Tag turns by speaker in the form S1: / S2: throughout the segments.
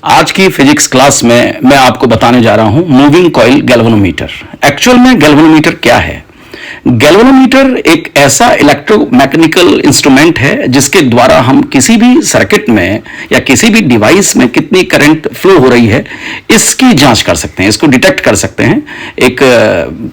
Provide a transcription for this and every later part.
S1: आज की physics class में मैं आपको बताने जा रहा हूं मूविंग कॉइल गैल्वेनोमीटर। एक्चुअल में गैल्वेनोमीटर क्या है? गैल्वेनोमीटर एक ऐसा इलेक्ट्रोमैकेनिकल इंस्ट्रूमेंट है जिसके द्वारा हम किसी भी सर्किट में या किसी भी डिवाइस में कितनी करंट फ्लो हो रही है इसकी जांच कर सकते हैं, इसको डिटेक्ट कर सकते हैं। एक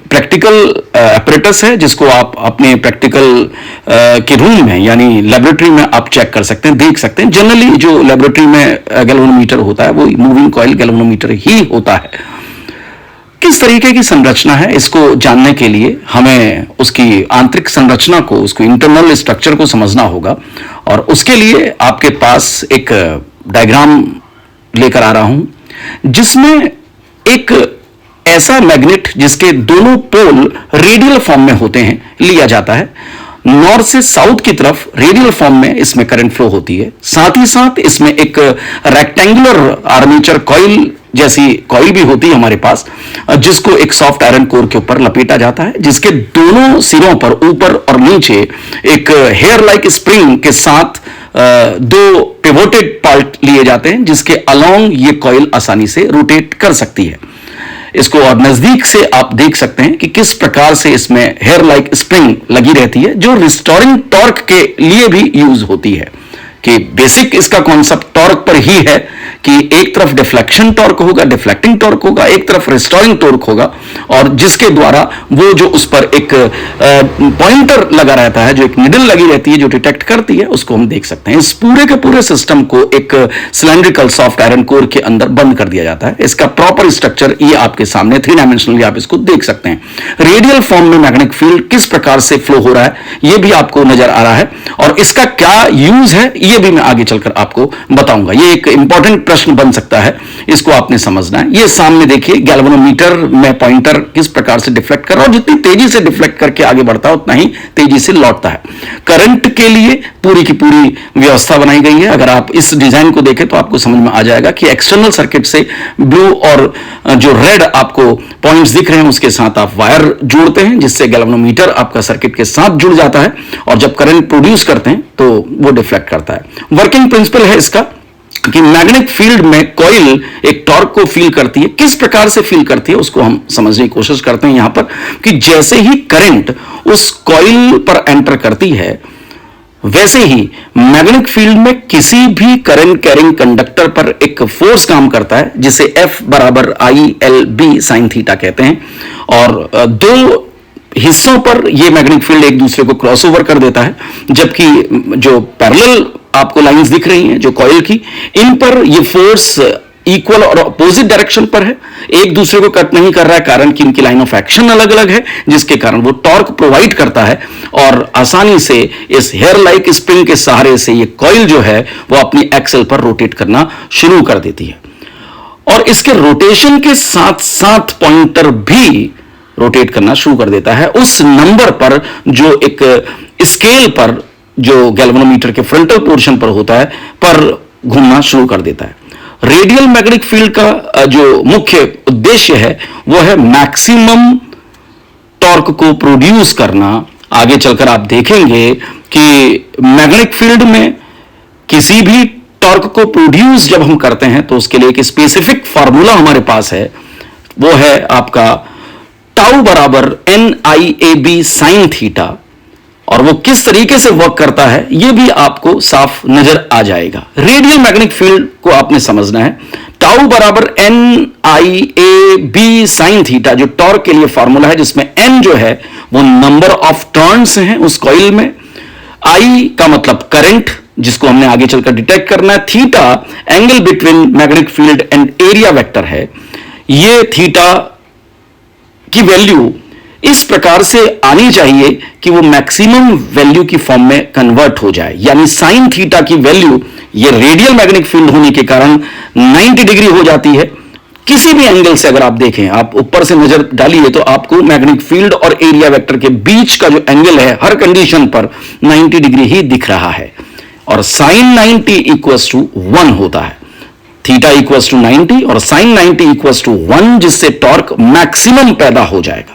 S1: प्रैक्टिकल अपरेटस है जिसको आप अपने प्रैक्टिकल के रूम में यानी लेबोरेटरी में आप चेक कर सकते हैं, देख सकते हैं। जनरली जो लेबोरेटरी में गैल्वेनोमीटर होता है वो मूविंग कॉइल गैल्वेनोमीटर ही होता है। किस तरीके की संरचना है इसको जानने के लिए हमें उसकी आंतरिक संरचना को, उसको इंटरनल स्ट्रक्चर को समझना होगा। और उसके लिए आपके पास एक डायग्राम लेकर आ रहा हूं जिसमें एक ऐसा मैग्नेट जिसके दोनों पोल रेडियल फॉर्म में होते हैं लिया जाता है। नॉर्थ से साउथ की तरफ रेडियल फॉर्म में इसमें करंट फ्लो होती है। साथ ही साथ इसमें एक रेक्टेंगुलर आर्मेचर कॉइल जैसी कॉइल भी होती है हमारे पास, जिसको एक सॉफ्ट आयरन कोर के ऊपर लपेटा जाता है, जिसके दोनों सिरों पर ऊपर और नीचे एक हेयर लाइक स्प्रिंग के साथ दो पिवोटेड पार्ट लिए जाते हैं जिसके अलोंग ये कॉइल आसानी से रोटेट कर सकती है। इसको और नजदीक से आप देख सकते हैं कि किस प्रकार से इसमें हेयर लाइक स्प्रिंग लगी रहती है जो रिस्टोरिंग टॉर्क के लिए भी यूज होती है। कि बेसिक इसका कॉन्सेप्ट टॉर्क पर ही है कि एक तरफ डिफ्लेक्शन टॉर्क होगा, डिफ्लेक्टिंग टॉर्क होगा, एक तरफ रिस्टोरिंग टॉर्क होगा, और जिसके द्वारा वो जो उस पर एक पॉइंटर लगा रहता है, जो एक निडल लगी रहती है जो डिटेक्ट करती है, उसको हम देख सकते हैं। इस पूरे के पूरे सिस्टम को एक सिलेंड्रिकल सॉफ्ट आयरन कोर के अंदर बंद कर दिया जाता है। इसका प्रॉपर स्ट्रक्चर ये आपके सामने 3 डायमेंशनली आप इसको देख सकते हैं। रेडियल फॉर्म में मैग्नेटिक फील्ड किस प्रकार से फ्लो हो रहा है ये भी आपको नजर आ रहा है, और इसका क्या यूज है ये भी मैं आगे चलकर आपको बताऊंगा। ये एक इंपॉर्टेंट प्रश्न बन सकता है, इसको आपने समझना है। ये सामने देखिए गैल्वेनोमीटर में पॉइंटर किस प्रकार से डिफ्लेक्ट कर रहा है, और जितनी तेजी से डिफ्लेक्ट करके आगे बढ़ता है उतना ही तेजी से लौटता है। करंट के लिए पूरी की पूरी व्यवस्था बनाई गई है। अगर आप इस डिजाइन को देखें तो आपको समझ में आ जाएगा कि एक्सटर्नल सर्किट से ब्लू और जो रेड आपको पॉइंट्स दिख रहे हैं उसके साथ आप वायर जोड़ते हैं, जिससे गैल्वेनोमीटर आपका सर्किट के साथ जुड़ जाता है, और जब करंट प्रोड्यूस करते हैं तो वो डिफ्लेक्ट करता है। वर्किंग प्रिंसिपल है इसका कि मैग्नेटिक फील्ड में कॉइल एक टॉर्क को फील करती है। किस प्रकार से फील करती है उसको हम समझने की कोशिश करते हैं यहां पर, कि जैसे ही करंट उस कॉइल पर एंटर करती है वैसे ही मैग्नेटिक फील्ड में किसी भी करंट कैरिंग कंडक्टर पर एक फोर्स काम करता है जिसे F बराबर ILB साइन थीटा कहते हैं, और दो हिस्सों पर यह मैग्नेटिक फील्ड एक दूसरे को क्रॉस ओवर कर देता है, जबकि जो पैरेलल आपको लाइंस दिख रही हैं जो कॉइल की, इन पर यह फोर्स इक्वल और अपोजिट डायरेक्शन पर है, एक दूसरे को कट नहीं कर रहा है, कारण कि इनकी लाइन ऑफ एक्शन अलग अलग है, जिसके कारण वो टॉर्क प्रोवाइड करता है, और आसानी से इस हेयर लाइक स्प्रिंग के सहारे से ये कॉइल जो है वो अपनी एक्सल पर रोटेट करना शुरू कर देती है। और इसके रोटेशन के साथ साथ पॉइंटर भी रोटेट करना शुरू कर देता है उस नंबर पर जो एक स्केल पर जो गैल्वेनोमीटर के फ्रंटल पोर्शन पर होता है पर घूमना शुरू कर देता है। रेडियल मैग्नेटिक फील्ड का जो मुख्य उद्देश्य है वो है मैक्सिमम टॉर्क को प्रोड्यूस करना। आगे चलकर आप देखेंगे कि मैग्नेटिक फील्ड में किसी भी टॉर्क को प्रोड्यूस जब हम करते हैं तो उसके लिए एक स्पेसिफिक फार्मूला हमारे पास है, वो है आपका टाउ बराबर NIAB साइन थीटा, और वो किस तरीके से वर्क करता है ये भी आपको साफ नजर आ जाएगा। रेडियल मैग्नेटिक फील्ड को आपने समझना है। टाउ बराबर NIAB साइन थीटा जो टॉर्क के लिए फार्मूला है, जिसमें N जो है वो नंबर ऑफ टर्न्स हैं उस कॉइल में, I का मतलब करंट जिसको हमने आगे चलकर डिटेक्ट करना है, theta angle between magnetic field and area vector है। ये थीटा की वैल्यू इस प्रकार से आनी चाहिए कि वो मैक्सिमम वैल्यू की फॉर्म में कन्वर्ट हो जाए, यानी साइन थीटा की वैल्यू ये रेडियल मैग्नेटिक फील्ड होने के कारण 90 डिग्री हो जाती है। किसी भी एंगल से अगर आप देखें, आप ऊपर से नजर डालिए तो आपको मैग्नेटिक फील्ड और एरिया वेक्टर के बीच का जो एंगल है हर कंडीशन पर 90 डिग्री ही दिख रहा है, और साइन 90 इक्वल्स टू 1 होता है। थीटा इक्वल्स टू 90 और साइन 90 इक्वल्स टू 1, जिससे टॉर्क मैक्सिमम पैदा हो जाएगा।